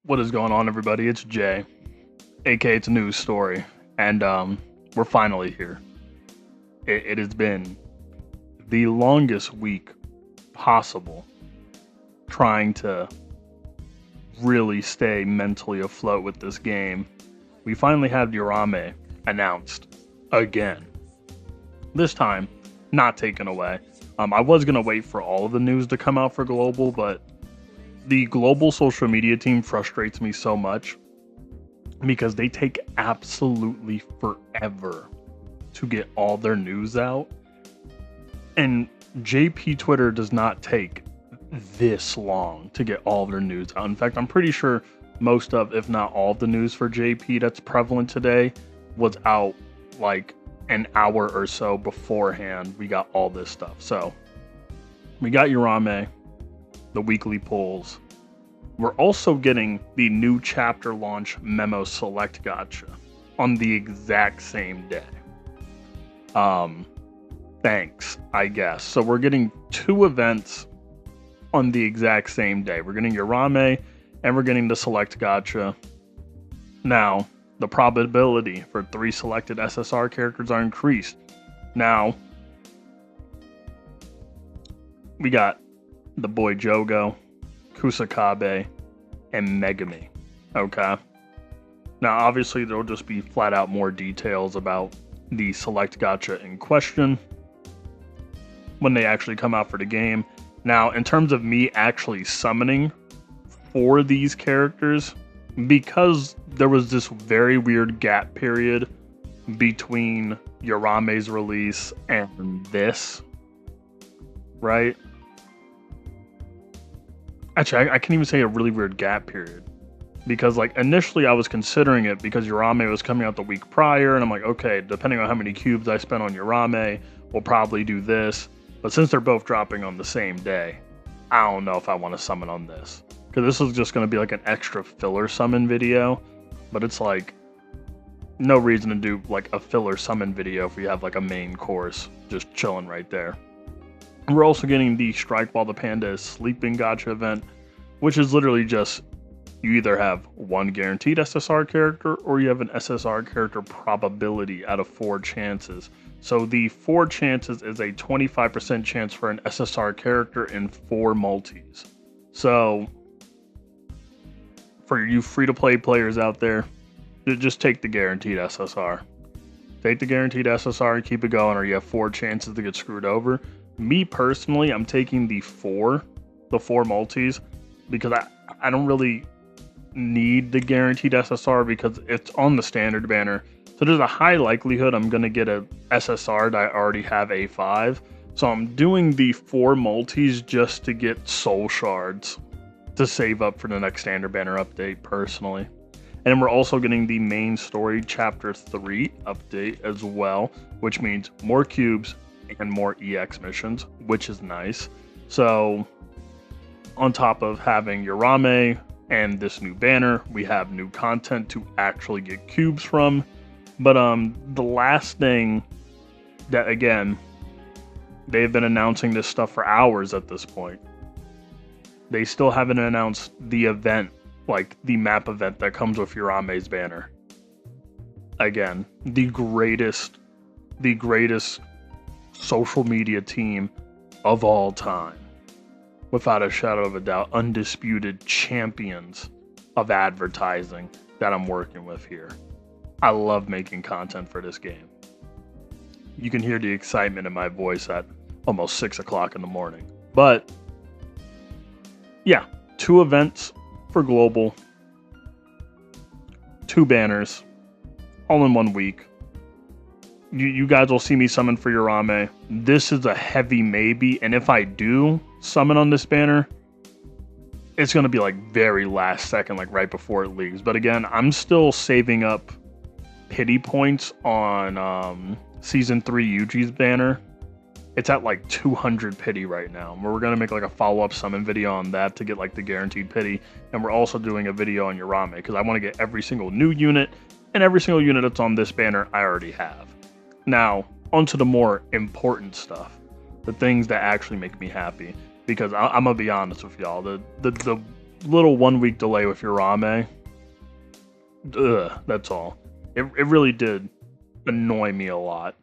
What is going on, everybody? It's Jay, aka It's a News Story, and we're finally here. It has been the longest week possible trying to really stay mentally afloat with this game. We finally had URAUME announced again. This time, not taken away. I was going to wait for all of the news to come out for global, but the global social media team frustrates me so much because they take absolutely forever to get all their news out. And JP Twitter does not take this long to get all of their news out. In fact, I'm pretty sure most of, if not all of the news for JP that's prevalent today was out like an hour or so beforehand. We got all this stuff. So we got URAUME, the weekly polls. We're also getting the new chapter launch memo select gacha on the exact same day. Thanks, I guess. So we're getting two events on the exact same day. We're getting URAUME and we're getting the select gacha. Now, the probability for 3 selected SSR characters are increased. Now, we got the boy Jogo, Kusakabe, and Megami. Okay. Now, obviously, there'll just be flat out more details about the select gacha in question when they actually come out for the game. Now, in terms of me actually summoning for these characters, because there was this very weird gap period between URAUME's release and this, right? Actually, I can't even say a really weird gap period, because like initially I was considering it because URAUME was coming out the week prior, and I'm like, okay, depending on how many cubes I spend on URAUME, we'll probably do this. But since they're both dropping on the same day, I don't know if I want to summon on this, because this is just going to be like an extra filler summon video. But it's like no reason to do like a filler summon video if we have like a main course just chilling right there. We're also getting the Strike While the Panda is Sleeping gacha event, which is literally just you either have one guaranteed SSR character or you have an SSR character probability out of 4 chances. So the 4 chances is a 25% chance for an SSR character in 4 multis. So for you free-to-play players out there, just take the guaranteed SSR. Take the guaranteed SSR and keep it going, or you have 4 chances to get screwed over. Me personally, I'm taking the 4 multis because I don't really need the guaranteed SSR because it's on the standard banner. So there's a high likelihood I'm going to get a SSR that I already have A5. So I'm doing the 4 multis just to get soul shards to save up for the next standard banner update personally. And then we're also getting the main story chapter 3 update as well, which means more cubes and more EX missions, which is nice. So on top of having URAUME and this new banner, we have new content to actually get cubes from. But the last thing that, again, they've been announcing this stuff for hours at this point. They still haven't announced the event, like the map event that comes with URAUME's banner. Again, the greatest social media team of all time, without a shadow of a doubt, undisputed champions of advertising that I'm working with here. I love making content for this game. You can hear the excitement in my voice at almost 6 o'clock in the morning. But yeah, 2 events for global, 2 banners, all in 1 week. You guys will see me summon for URAUME. This is a heavy maybe, and if I do summon on this banner, it's going to be like very last second, like right before it leaves. But again, I'm still saving up pity points on Season 3 Yuji's banner. It's at like 200 pity right now. We're going to make like a follow-up summon video on that to get like the guaranteed pity. And we're also doing a video on URAUME because I want to get every single new unit, and every single unit that's on this banner I already have. Now, onto the more important stuff, the things that actually make me happy. Because I'm gonna be honest with y'all, the little 1 week delay with URAUME. That's all. It really did annoy me a lot.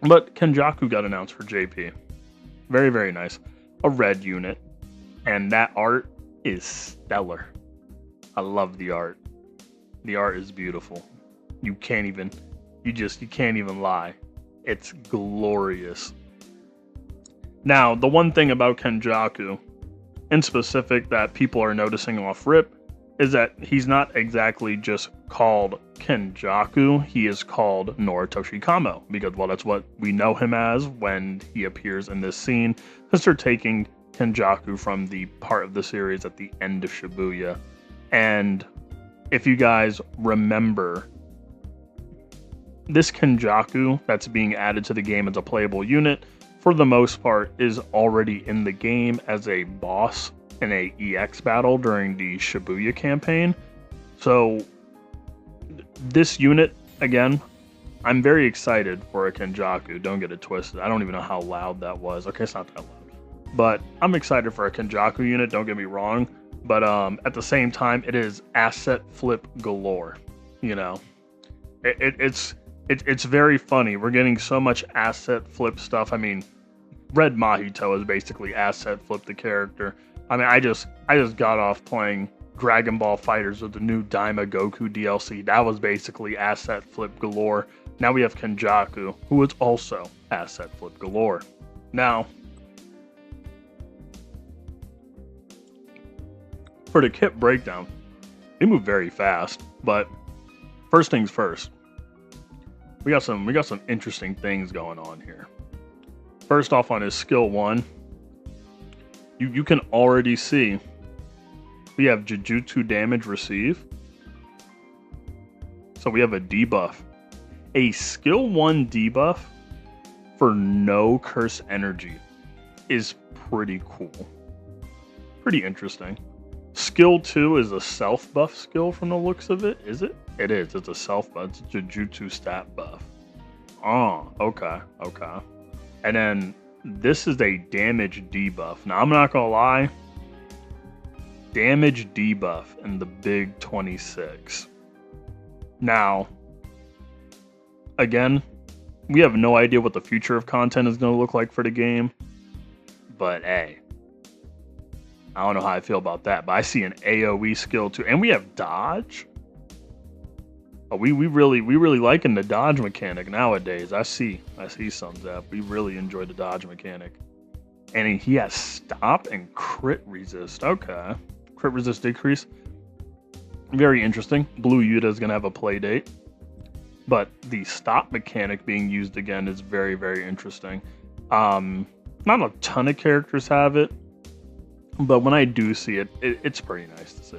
But KENJAKU got announced for JP. Very, very nice. A red unit. And that art is stellar. I love the art. The art is beautiful. You can't even lie. It's glorious. Now, the one thing about KENJAKU in specific that people are noticing off rip is that he's not exactly just called KENJAKU, he is called Noritoshi Kamo, because, well, that's what we know him as when he appears in this scene, because they're taking KENJAKU from the part of the series at the end of Shibuya. And if you guys remember, this KENJAKU that's being added to the game as a playable unit, for the most part, is already in the game as a boss in a EX battle during the Shibuya campaign. So this unit, again, I'm very excited for a KENJAKU, don't get it twisted. I don't even know how loud that was. Okay, it's not that loud. But I'm excited for a KENJAKU unit, don't get me wrong. But at the same time, it is asset flip galore. You know, it's very funny. We're getting so much asset flip stuff. I mean, Red Mahito is basically asset flip the character. I mean, I just got off playing Dragon Ball Fighters with the new Daima Goku DLC. That was basically asset flip galore. Now we have KENJAKU, who is also asset flip galore. Now, for the kit breakdown, they move very fast, but first things first. We got some interesting things going on here. First off, on his skill 1, you can already see we have Jujutsu damage receive. So we have a debuff. A skill 1 debuff for no curse energy is pretty cool. Pretty interesting. Skill 2 is a self buff skill from the looks of it. Is it? It is. It's a self buff. It's a Jujutsu stat buff. Oh, okay. Okay. And then this is a damage debuff. Now, I'm not going to lie. Damage debuff in the big 26. Now, again, we have no idea what the future of content is going to look like for the game. But, hey, I don't know how I feel about that. But I see an AoE skill too. And we have dodge. Oh, we really liking the dodge mechanic nowadays. I see some Zap. We really enjoy the dodge mechanic. And he has stop and crit resist. Okay. Crit resist decrease. Very interesting. Blue Yuta is going to have a play date. But the stop mechanic being used again is very, very interesting. Not a ton of characters have it. But when I do see it, it's pretty nice to see.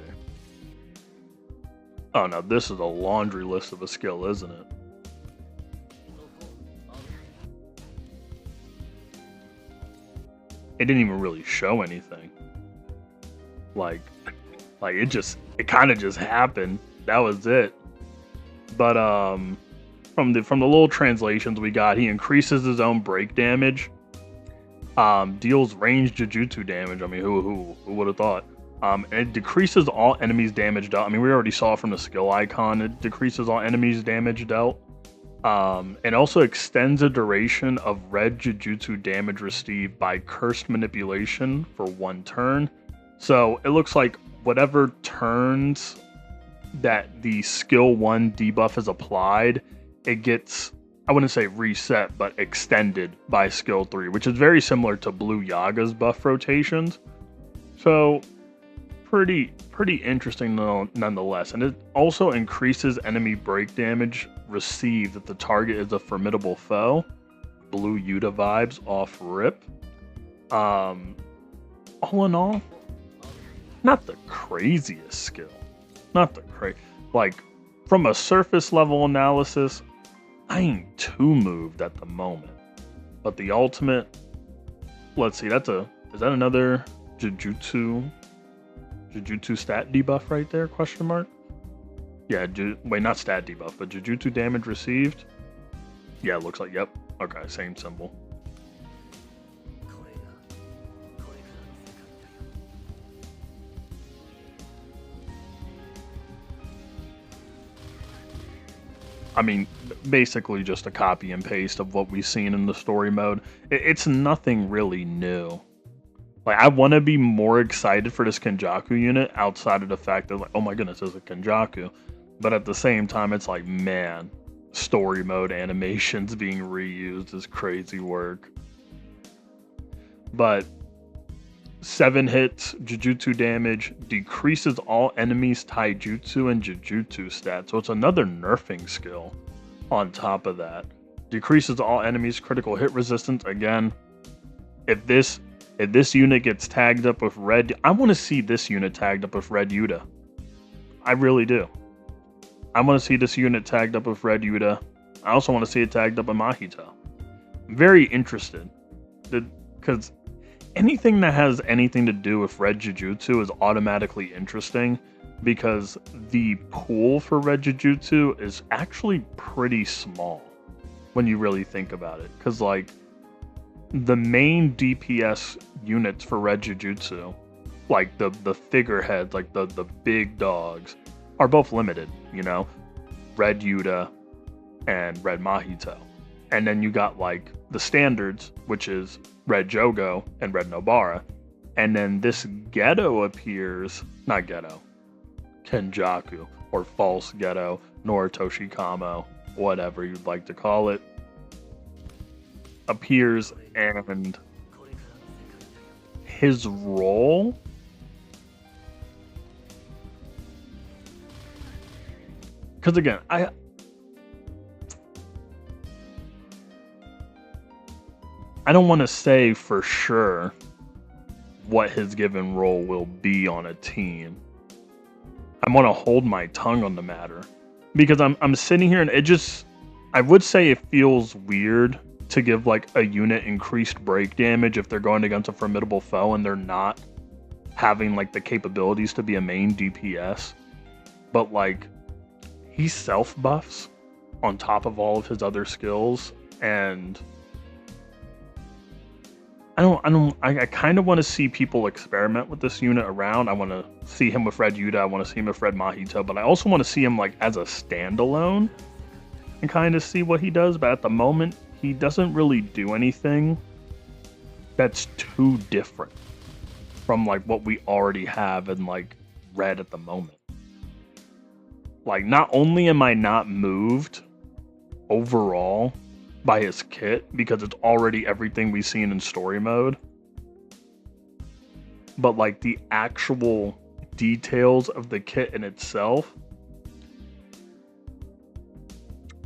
Oh, now this is a laundry list of a skill, isn't it? It didn't even really show anything. Like it kind of just happened. That was it. But from the little translations we got, he increases his own break damage. Deals ranged Jujutsu damage. I mean, who would have thought? And it decreases all enemies' damage dealt. I mean, we already saw from the skill icon, it decreases all enemies' damage dealt. And also extends the duration of red Jujutsu damage received by cursed manipulation for 1 turn. So it looks like whatever turns that the skill 1 debuff is applied, it gets, I wouldn't say reset, but extended by skill 3, which is very similar to Blue Yaga's buff rotations. So pretty interesting nonetheless. And it also increases enemy break damage received if the target is a formidable foe. Blue Yuta vibes off rip. All in all, not the craziest skill. Not the like, from a surface level analysis, I ain't too moved at the moment. But the ultimate, let's see, is that another Jujutsu stat debuff right there, question mark? Yeah, wait, not stat debuff, but Jujutsu damage received? Yeah, it looks like, yep. Okay, same symbol. I mean, basically just a copy and paste of what we've seen in the story mode. It's nothing really new. Like, I want to be more excited for this Kenjaku unit outside of the fact that, like, oh my goodness, it's a Kenjaku. But at the same time, it's like, man, story mode animations being reused is crazy work. But 7 hits, Jujutsu damage, decreases all enemies' taijutsu and Jujutsu stats. So it's another nerfing skill on top of that. Decreases all enemies' critical hit resistance. Again, if this unit gets tagged up with red, I want to see this unit tagged up with red Yuta. I really do. I want to see this unit tagged up with red Yuta. I also want to see it tagged up with Mahito. I'm very interested. Because anything that has anything to do with red Jujutsu is automatically interesting. Because the pool for red Jujutsu is actually pretty small. When you really think about it. Because, like, the main DPS units for red Jujutsu, like the figureheads, like the big dogs, are both limited, you know? Red Yuta and red Mahito. And then you got like the standards, which is red Jogo and red Nobara. And then this Geto appears, not Geto, Kenjaku, or false Geto, Noritoshi Kamo, whatever you'd like to call it, appears, and his role because again I don't want to say for sure what his given role will be on a team. I want to hold my tongue on the matter because I'm sitting here and it just, I would say it feels weird to give like a unit increased break damage if they're going against a formidable foe and they're not having like the capabilities to be a main DPS. But like, he self buffs on top of all of his other skills, and I kind of want to see people experiment with this unit around. I want to see him with red Yuta, I want to see him with red Mahito, but I also want to see him like as a standalone and kind of see what he does. But at the moment, he doesn't really do anything that's too different from like what we already have in like red at the moment. Like, not only am I not moved overall by his kit because it's already everything we've seen in story mode, but like the actual details of the kit in itself,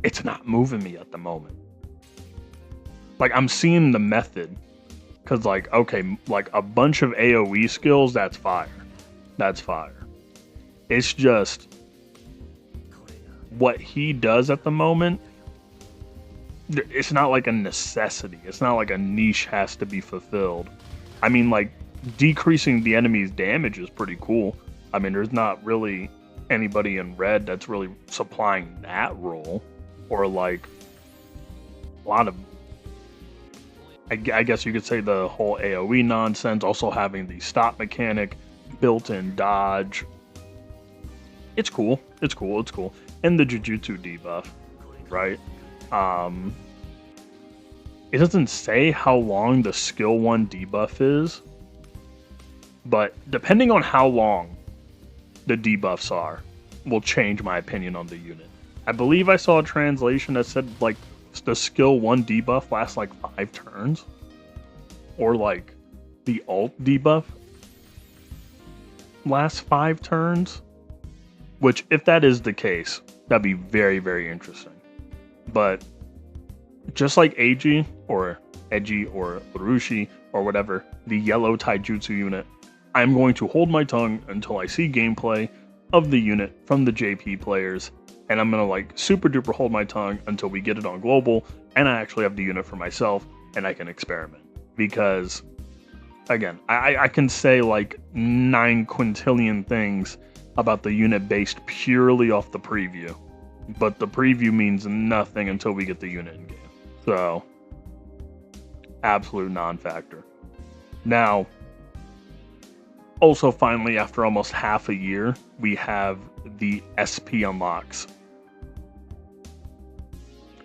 it's not moving me at the moment. Like, I'm seeing the method, because like, okay, like a bunch of AoE skills, that's fire. That's fire. It's just what he does at the moment, it's not like a necessity. It's not like a niche has to be fulfilled. I mean, like, decreasing the enemy's damage is pretty cool. I mean, there's not really anybody in red that's really supplying that role, or like a lot of, I guess you could say the whole AoE nonsense, also having the stop mechanic, built-in dodge. It's cool. It's cool. It's cool. And the Jujutsu debuff, right? It doesn't say how long the skill 1 debuff is, but depending on how long the debuffs are, will change my opinion on the unit. I believe I saw a translation that said like the skill 1 debuff lasts like 5 turns, or like the alt debuff lasts 5 turns, which if that is the case, that'd be very, very interesting. But just like Eiji or Urushi or whatever, the yellow taijutsu unit, I'm going to hold my tongue until I see gameplay of the unit from the JP players, and I'm gonna like super duper hold my tongue until we get it on global and I actually have the unit for myself and I can experiment. Because again, I can say like 9 quintillion things about the unit based purely off the preview, but the preview means nothing until we get the unit in game. So, absolute non-factor. Now, also finally, after almost half a year, we have the SP unlocks.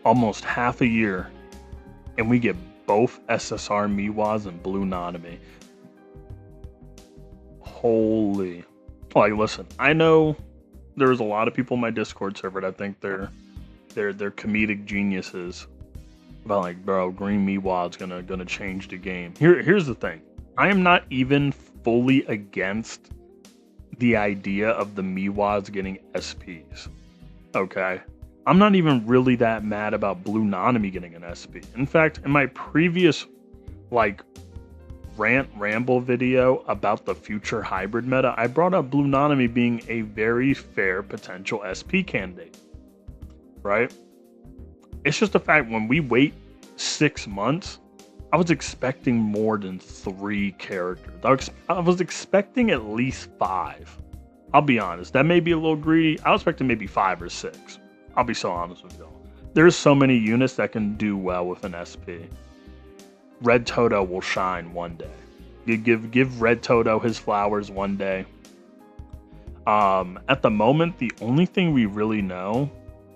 almost half a year, and we get both SSR Miwas and Blue Nanami. Holy. Like, listen, I know there's a lot of people in my Discord server that think they're comedic geniuses about, like, bro, green Miwa is gonna change the game. Here's the thing. I am not even fully against the idea of the Miwas getting SPs. Okay? I'm not even really that mad about Blue Nanami getting an SP. In fact, in my previous, like, ramble video about the future hybrid meta, I brought up Blue Nanami being a very fair potential SP candidate. Right? It's just a fact, when we wait 6 months, I was expecting more than 3 characters. I was expecting at least 5. I'll be honest. That may be a little greedy. I was expecting maybe 5 or 6. I'll be so honest with y'all. There's so many units that can do well with an SP. Red Toto will shine one day. Give Red Toto his flowers one day. At the moment, the only thing we really know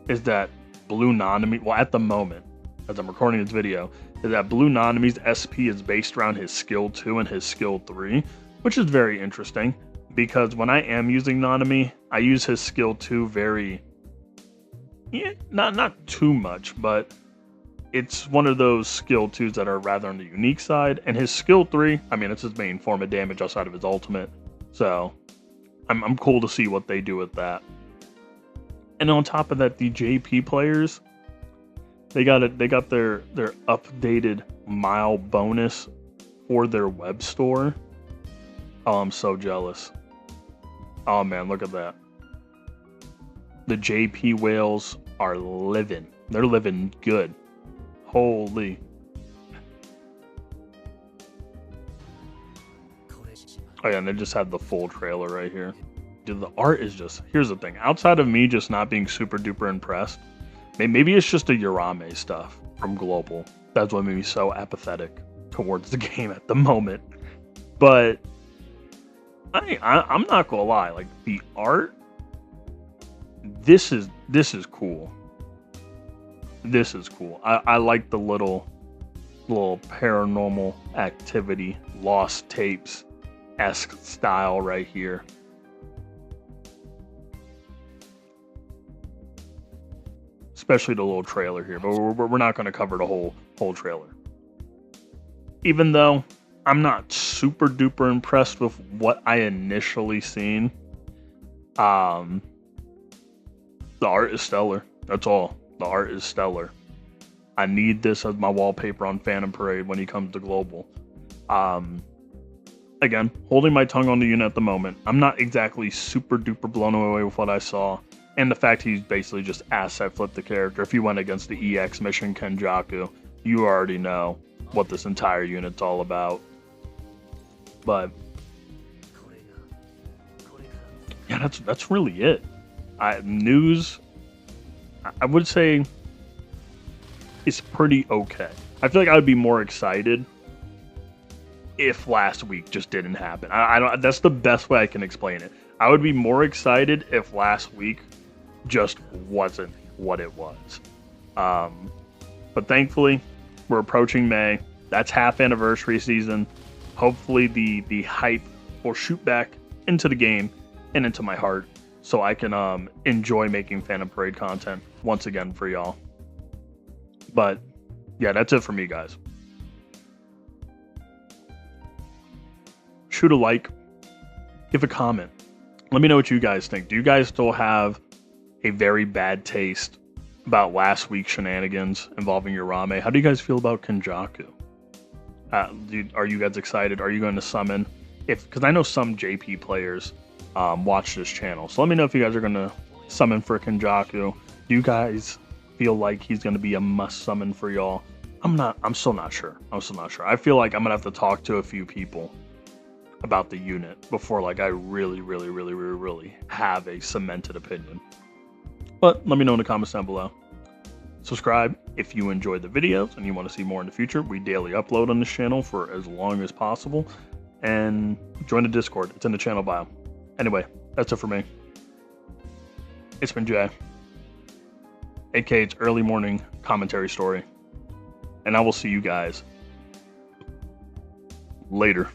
is that Blue Nanami, well, at the moment, as I'm recording this video, is that Blue Nanami's SP is based around his skill 2 and his skill 3, which is very interesting, because when I am using Nanami, I use his skill 2 very, yeah, not too much, but it's one of those skill 2s that are rather on the unique side, and his skill 3, I mean, it's his main form of damage outside of his ultimate, so I'm cool to see what they do with that. And on top of that, the JP players, they got their updated mile bonus for their web store. Oh, I'm so jealous. Oh man, look at that. The JP whales are living. They're living good. Holy. Oh yeah, and they just had the full trailer right here. Dude, the art is just, here's the thing. Outside of me just not being super duper impressed, maybe it's just the URAUME stuff from Global. That's what made me so apathetic towards the game at the moment. But I'm not gonna lie, like the art, this is cool. This is cool. I like the little paranormal activity, lost tapes-esque style right here. Especially the little trailer here, but we're not going to cover the whole trailer. Even though I'm not super duper impressed with what I initially seen, the art is stellar. That's all. The art is stellar. I need this as my wallpaper on Phantom Parade when he comes to Global. Again, holding my tongue on the unit at the moment. I'm not exactly super duper blown away with what I saw. And the fact he's basically just asset flipped the character. If you went against the EX mission KENJAKU, you already know what this entire unit's all about. But yeah, that's really it. News, I would say, is pretty okay. I feel like I would be more excited if last week just didn't happen. I don't. That's the best way I can explain it. I would be more excited if last week just wasn't what it was. But thankfully, we're approaching May. That's half anniversary season. Hopefully the hype will shoot back into the game and into my heart, so I can enjoy making Phantom Parade content once again for y'all. But yeah, that's it for me, guys. Shoot a like, give a comment. Let me know what you guys think. Do you guys still have a very bad taste about last week's shenanigans involving URAUME? How do you guys feel about KENJAKU? Are you guys excited? Are you going to summon? Because I know some JP players watch this channel, so let me know if you guys are going to summon for KENJAKU. Do you guys feel like he's going to be a must summon for y'all? I'm still not sure. I feel like I'm going to have to talk to a few people about the unit before like I really have a cemented opinion. But let me know in the comments down below. Subscribe if you enjoyed the videos and you want to see more in the future. We daily upload on this channel for as long as possible. And join the Discord. It's in the channel bio. Anyway, that's it for me. It's been Jay. aka its early morning commentary story. And I will see you guys later.